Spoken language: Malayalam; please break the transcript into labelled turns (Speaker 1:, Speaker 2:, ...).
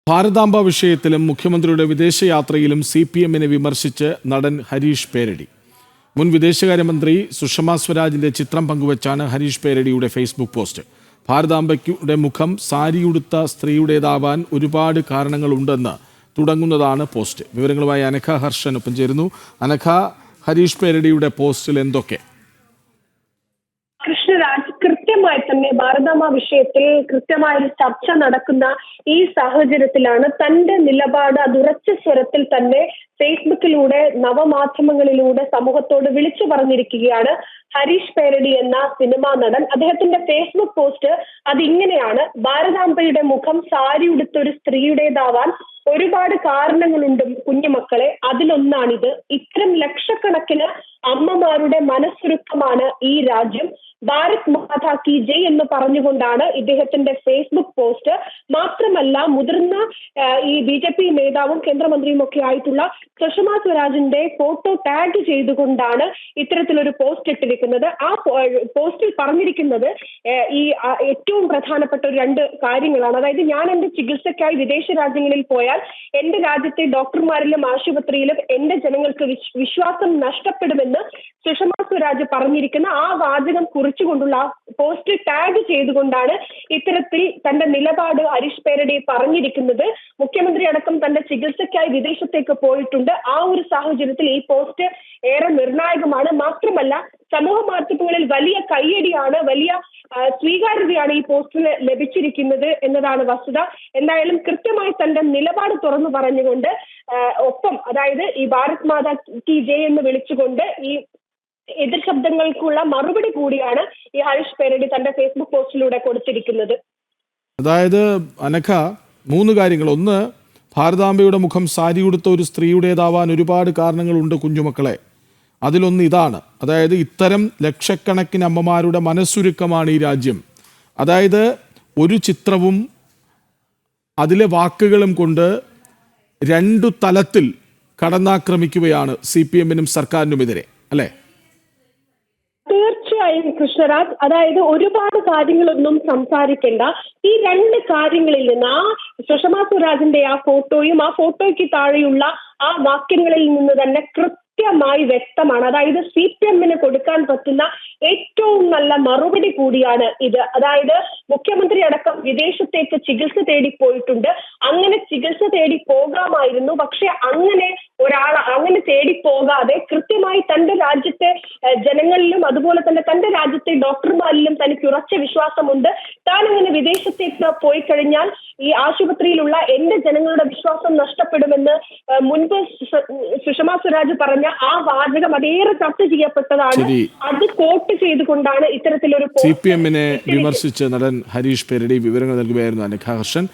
Speaker 1: ഭാരതാംബ വിഷയത്തിലും മുഖ്യമന്ത്രിയുടെ വിദേശയാത്രയിലും CPM-നെ വിമർശിച്ച് നടൻ ഹരീഷ് പേരടി. മുൻ വിദേശകാര്യമന്ത്രി സുഷമ സ്വരാജിന്റെ ചിത്രം പങ്കുവച്ചാണ് ഹരീഷ് പേരടിയുടെ ഫേസ്ബുക്ക് പോസ്റ്റ്. ഭാരതാംബയ്ക്കുടെ മുഖം സാരിയുടുത്ത സ്ത്രീയുടേതാവാൻ ഒരുപാട് കാരണങ്ങളുണ്ടെന്ന് തുടങ്ങുന്നതാണ് പോസ്റ്റ്. വിവരങ്ങളുമായി അനഘ ഹർഷൻ ഒപ്പം ചേരുന്നു. അനഘ, ഹരീഷ് പേരടിയുടെ പോസ്റ്റിൽ എന്തൊക്കെ?
Speaker 2: കൃഷ്ണരാജ്, കൃത്യമായി തന്നെ ഭാരതാംബ വിഷയത്തിൽ കൃത്യമായൊരു ചർച്ച നടക്കുന്ന ഈ സാഹചര്യത്തിലാണ് തന്റെ നിലപാട് അത് ഉറച്ച സ്വരത്തിൽ തന്നെ ഫേസ്ബുക്കിലൂടെ നവമാധ്യമങ്ങളിലൂടെ സമൂഹത്തോട് വിളിച്ചു പറഞ്ഞിരിക്കുകയാണ് ഹരീഷ് പേരടി എന്ന സിനിമാ നടൻ. അദ്ദേഹത്തിന്റെ ഫേസ്ബുക്ക് പോസ്റ്റ് അതിങ്ങനെയാണ്: ഭാരതാംബയുടെ മുഖം സാരി ഉടുത്ത ഒരു സ്ത്രീയുടേതാവാൻ ഒരുപാട് കാരണങ്ങളുണ്ട് കുഞ്ഞുമക്കളെ, അതിലൊന്നാണിത്. ഇത്തരം ലക്ഷക്കണക്കിന് അമ്മമാരുടെ മനസ്സുരുക്കമാണ് ഈ രാജ്യം. ഭാരത് മാതാ കി ജയ് എന്ന് പറഞ്ഞുകൊണ്ടാണ് ഇദ്ദേഹത്തിന്റെ ഫേസ്ബുക്ക് പോസ്റ്റ്. മാത്രമല്ല, മുതിർന്ന ഈ BJP നേതാവും കേന്ദ്രമന്ത്രിയും ഒക്കെ ആയിട്ടുള്ള സുഷമ സ്വരാജിന്റെ ഫോട്ടോ ടാഗ് ചെയ്തുകൊണ്ടാണ് ഇത്തരത്തിലൊരു പോസ്റ്റ് ഇട്ടിരിക്കുന്നത്. ആ പോസ്റ്റിൽ പറഞ്ഞിരിക്കുന്നത് ഈ ഏറ്റവും പ്രധാനപ്പെട്ട ഒരു 2 കാര്യങ്ങളാണ്. അതായത്, ഞാൻ എന്റെ ചികിത്സയ്ക്കായി വിദേശ രാജ്യങ്ങളിൽ പോയാൽ എന്റെ രാജ്യത്തെ ഡോക്ടർമാരിലും ആശുപത്രിയിലും എന്റെ ജനങ്ങൾക്ക് വിശ്വാസം നഷ്ടപ്പെടുമെന്ന് സുഷമ സ്വരാജ് പറഞ്ഞിരിക്കുന്ന ആ വാചകം കുറിച്ചുകൊണ്ടുള്ള പോസ്റ്റ് ടാഗ് ചെയ്തുകൊണ്ടാണ് ഇത്തരത്തിൽ തന്റെ നിലപാട് ഹരീഷ് പേരടി പറഞ്ഞിരിക്കുന്നത്. മുഖ്യമന്ത്രി അടക്കം തന്റെ ചികിത്സയ്ക്കായി വിദേശത്തേക്ക് പോയിട്ടുണ്ട്. ആ ഒരു സാഹചര്യത്തിൽ ഈ പോസ്റ്റ് ഏറെ നിർണായകമാണ്. മാത്രമല്ല, സമൂഹ മാധ്യമങ്ങളിൽ വലിയ കയ്യടിയാണ്, വലിയ സ്വീകാര്യതയാണ് ഈ പോസ്റ്റിന് ലഭിച്ചിരിക്കുന്നത് എന്നതാണ് വസ്തുത. എന്തായാലും കൃത്യമായി തന്റെ നിലപാട് തുറന്നു പറഞ്ഞുകൊണ്ട് ഒപ്പം, അതായത് ഈ ഭാരത് മാതാ കി ജയ് എന്ന് വിളിച്ചുകൊണ്ട് ഈ എതിർ ശബ്ദങ്ങൾക്കുള്ള മറുപടി കൂടിയാണ് ഈ ഹരീഷ് പേരടി തന്റെ ഫേസ്ബുക്ക് പോസ്റ്റിലൂടെ കൊടുത്തിരിക്കുന്നത്.
Speaker 1: അതായത് അനഘ, 3 കാര്യങ്ങൾ. ഒന്ന്, ഭാരതാംബയുടെ മുഖം സാരി ഉടുത്ത ഒരു സ്ത്രീയുടേതാവാൻ ഒരുപാട് കാരണങ്ങളുണ്ട് കുഞ്ഞുമക്കളെ, അതിലൊന്ന് ഇതാണ്. അതായത്, ഇത്തരം ലക്ഷക്കണക്കിന് അമ്മമാരുടെ മനസ്സുരുക്കമാണ് ഈ രാജ്യം. അതായത്, ഒരു ചിത്രവും അതിലെ വാക്കുകളും കൊണ്ട് 2 തലത്തിൽ കടന്നാക്രമിക്കുകയാണ് CPM-നും സർക്കാരിനുമെതിരെ, അല്ലേ?
Speaker 2: തീർച്ചയായും കൃഷ്ണരാജ്, അതായത് ഒരുപാട് കാര്യങ്ങളൊന്നും സംസാരിക്കേണ്ട. ഈ 2 കാര്യങ്ങളിൽ നിന്ന്, ആ സുഷമ സ്വരാജിന്റെ ആ ഫോട്ടോയും ആ ഫോട്ടോയ്ക്ക് താഴെയുള്ള ആ വാക്യങ്ങളിൽ നിന്ന് തന്നെ കൃത്യമായി വ്യക്തമാണ്. അതായത്, CPM-ന് കൊടുക്കാൻ പറ്റുന്ന ഏറ്റവും നല്ല മറുപടി കൂടിയാണ് ഇത്. അതായത്, മുഖ്യമന്ത്രി അടക്കം വിദേശത്തേക്ക് ചികിത്സ തേടി പോയിട്ടുണ്ട്. അങ്ങനെ ചികിത്സ തേടി പോകാമായിരുന്നു. പക്ഷെ അങ്ങനെ തേടി പോകാതെ കൃത്യമായി തന്റെ രാജ്യത്തെ ജനങ്ങളിലും അതുപോലെ തന്നെ തന്റെ രാജ്യത്തെ ഡോക്ടർമാരിലും തനിക്ക് ഉറച്ച വിശ്വാസമുണ്ട്. താൻ അങ്ങനെ വിദേശത്തേക്ക് പോയി കഴിഞ്ഞാൽ ഈ ആശുപത്രിയിലുള്ള എന്റെ ജനങ്ങളുടെ വിശ്വാസം നഷ്ടപ്പെടുമെന്ന് മുൻപ് സുഷമ സ്വരാജ് പറഞ്ഞ ആ വാചകം അതേറെ ചർച്ച ചെയ്യപ്പെട്ടതാണ്. അത് കോട്ട് ചെയ്തുകൊണ്ടാണ് ഇത്തരത്തിലൊരു
Speaker 1: CPM-നെ വിമർശിച്ച് നടൻ ഹരീഷ് പേരടി വിവരങ്ങൾ നൽകുകയായിരുന്നു അനഘ ഹർഷൻ.